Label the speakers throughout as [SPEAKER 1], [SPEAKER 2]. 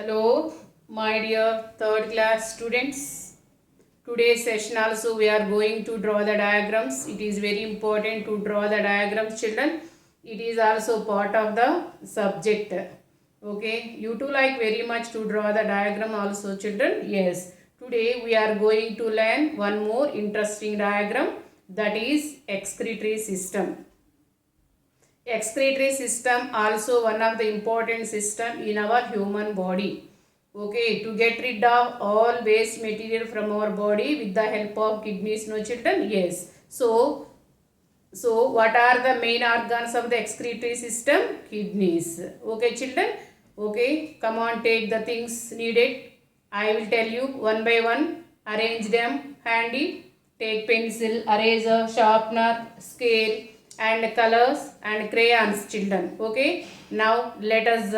[SPEAKER 1] Hello, my dear third class students. Today's session also we are going to draw the diagrams. It is very important to draw the diagrams, children. It is also part of the subject. Okay, you too like very much to draw the diagram also, children. Yes, today we are going to learn one more interesting diagram, that is excretory system. Excretory system also one of the important system in our human body. Okay, to get rid of all waste material from our body with the help of kidneys, no children? Yes. So what are the main organs of the excretory system? Kidneys. Okay, children? Okay, come on, take the things needed. I will tell you one by one. Arrange them handy. Take pencil, eraser, sharpener, scale and colors and crayons, children. Okay, now let us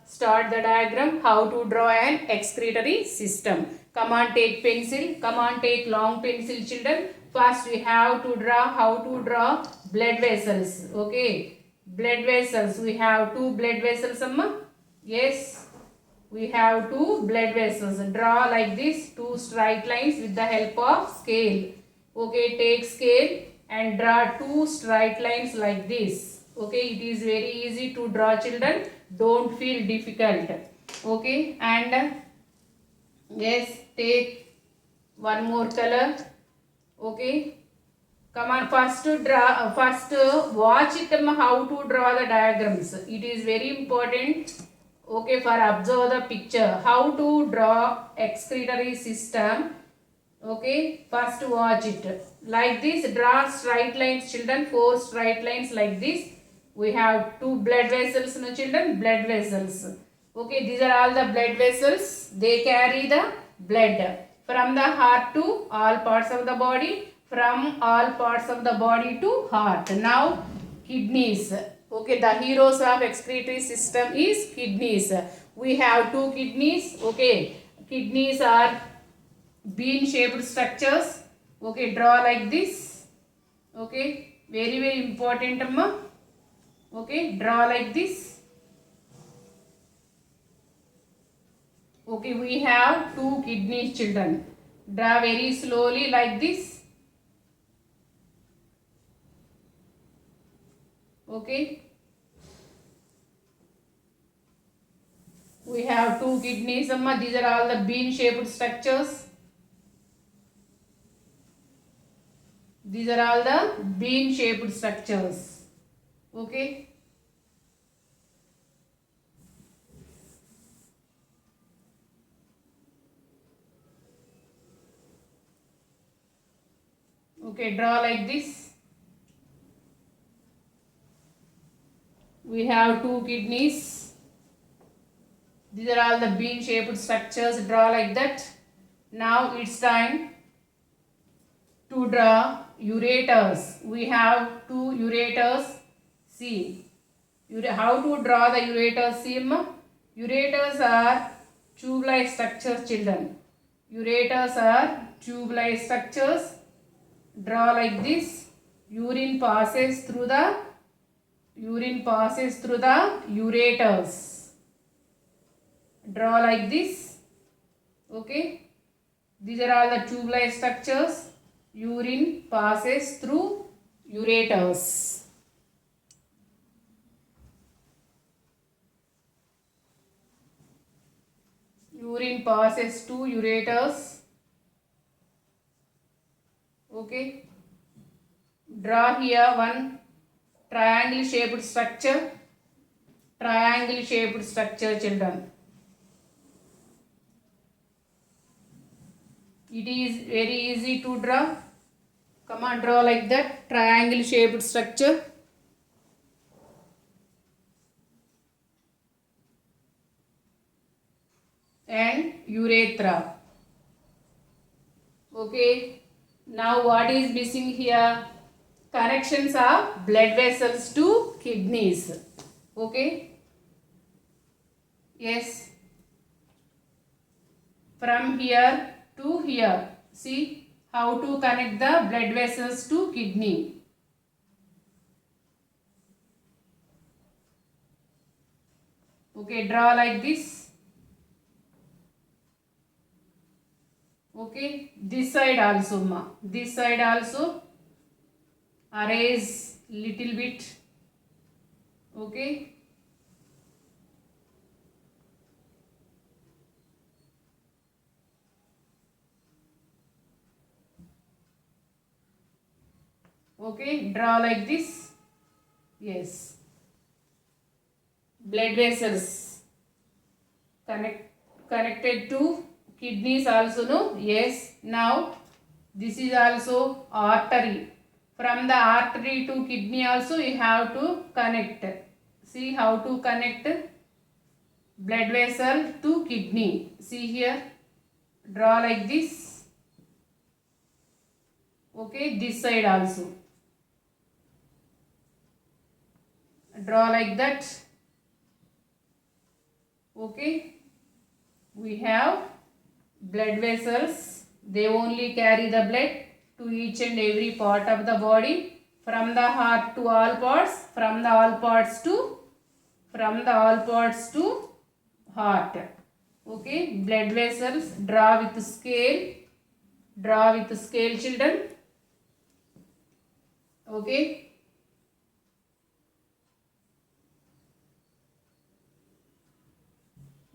[SPEAKER 1] start the diagram how to draw an excretory system. Come on, take pencil. Come on, take long pencil, children. First we have to draw how to draw blood vessels. Okay, blood vessels. We have two blood vessels, amma. Yes, we have two blood vessels. Draw like this, two straight lines with the help of scale. Okay, take scale and draw two straight lines like this. Okay, it is very easy to draw, children. Don't feel difficult. Okay, and yes, take one more color. Okay, come on, first watch it how to draw the diagrams. It is very important. Okay, for observe the picture how to draw excretory system. Okay, first watch it like this. Draw straight lines, children, four straight lines like this. We have two blood vessels, no children, blood vessels. Okay, these are all the blood vessels. They carry the blood from the heart to all parts of the body, from all parts of the body to heart. Now kidneys. Okay, the heroes of excretory system is kidneys. We have two kidneys. Okay, kidneys are bean shaped structures. Okay, draw like this. Okay, very important, amma. Okay, draw like this. Okay, we have two kidneys, children. Draw very slowly like this. Okay, we have two kidneys, amma. These are all the bean shaped structures. These are all the bean shaped structures. Okay. Okay, draw like this. We have two kidneys. These are all the bean shaped structures. Draw like that. Now it's time to draw ureters. We have two ureters. See how to draw the ureters. See, ureters are tube-like structures, children. Ureters are tube-like structures. Draw like this. Urine passes through the ureters. Draw like this. Okay. These are all the tube-like structures. Urine passes through ureters. Urine passes to ureters. Okay. Draw here one triangle shaped structure. Triangle shaped structure, children. It is very easy to draw. Come on, draw like that. Triangle shaped structure. And urethra. Okay. Now what is missing here? Connections of blood vessels to kidneys. Okay. Yes. From here to here. See how to connect the blood vessels to kidney. Okay, draw like this. Okay, this side also ma. This side also erase little bit. Okay. Okay, draw like this. Yes. Blood vessels connected to kidneys also, no? Yes. Now this is also artery. From the artery to kidney also you have to connect. See how to connect blood vessel to kidney. See here. Draw like this. Okay, this side also. Draw like that. Okay, we have blood vessels. They only carry the blood to each and every part of the body, from the heart to all parts, from the all parts to heart. Okay, blood vessels. Draw with scale. Draw with scale, children. Okay.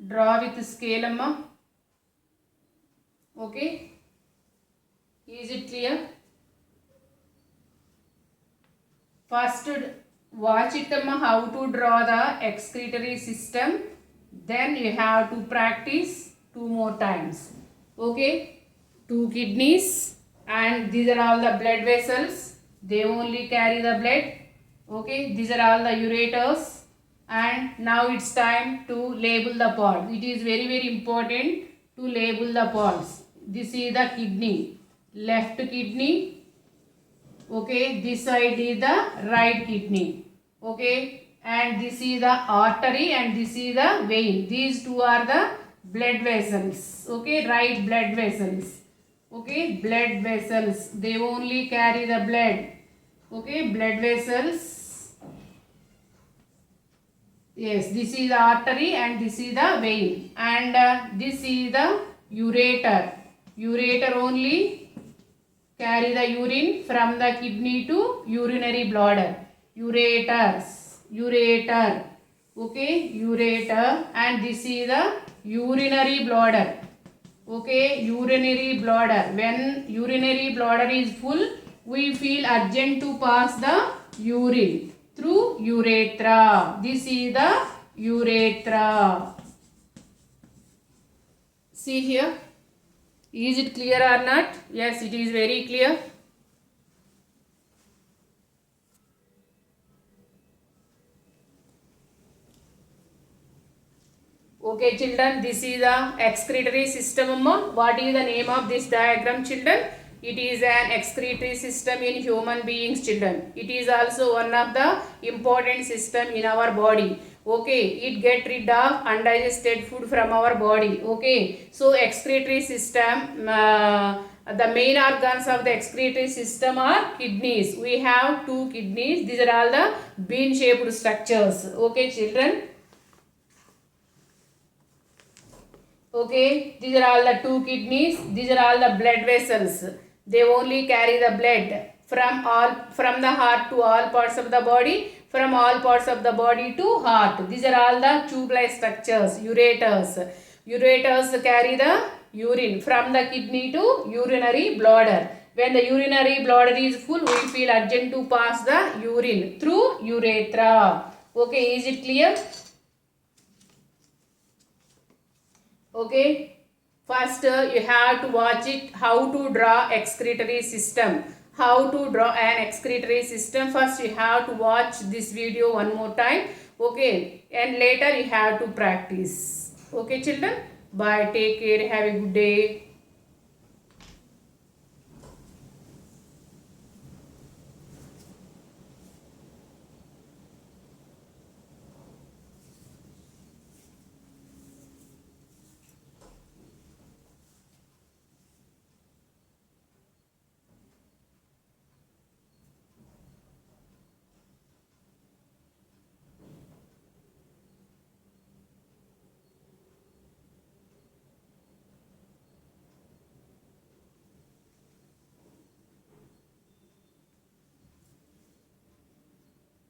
[SPEAKER 1] Draw with scale, amma. Okay. Is it clear? First watch it, amma, how to draw the excretory system. Then you have to practice 2 more times. Okay. 2 kidneys and these are all the blood vessels. They only carry the blood. Okay. These are all the ureters. And now it's time to label the parts. It is very important to label the parts. This is the kidney, left kidney. Okay, this side is the right kidney. Okay, and this is the artery and this is the vein. These two are the blood vessels. Okay, right blood vessels. Okay, blood vessels. They only carry the blood. Okay, blood vessels. Yes, this is the artery and this is the vein, and this is the ureter. Ureter only carry the urine from the kidney to urinary bladder. Ureter. Okay, ureter, and this is the urinary bladder. Okay, urinary bladder. When urinary bladder is full, we feel urgent to pass the urine through urethra. This is the urethra. See here. Is it clear or not? Yes, it is very clear. Okay, children, this is the excretory system. What is the name of this diagram, children? It is an excretory system in human beings, children. It is also one of the important system in our body. Okay, it get rid of undigested food from our body. Okay, so excretory system, the main organs of the excretory system are kidneys. We have 2 kidneys. These are all the bean shaped structures. Okay, children. Okay, these are all the 2 kidneys. These are all the blood vessels. They only carry the blood from the heart to all parts of the body, from all parts of the body to heart. These are all the tube-like structures, ureters. Ureters carry the urine from the kidney to urinary bladder. When the urinary bladder is full, we feel urgent to pass the urine through urethra. Okay, is it clear? Okay. First, you have to watch it how to draw excretory system. How to draw an excretory system. First, you have to watch this video one more time. Okay. And later you have to practice. Okay, children. Bye. Take care. Have a good day.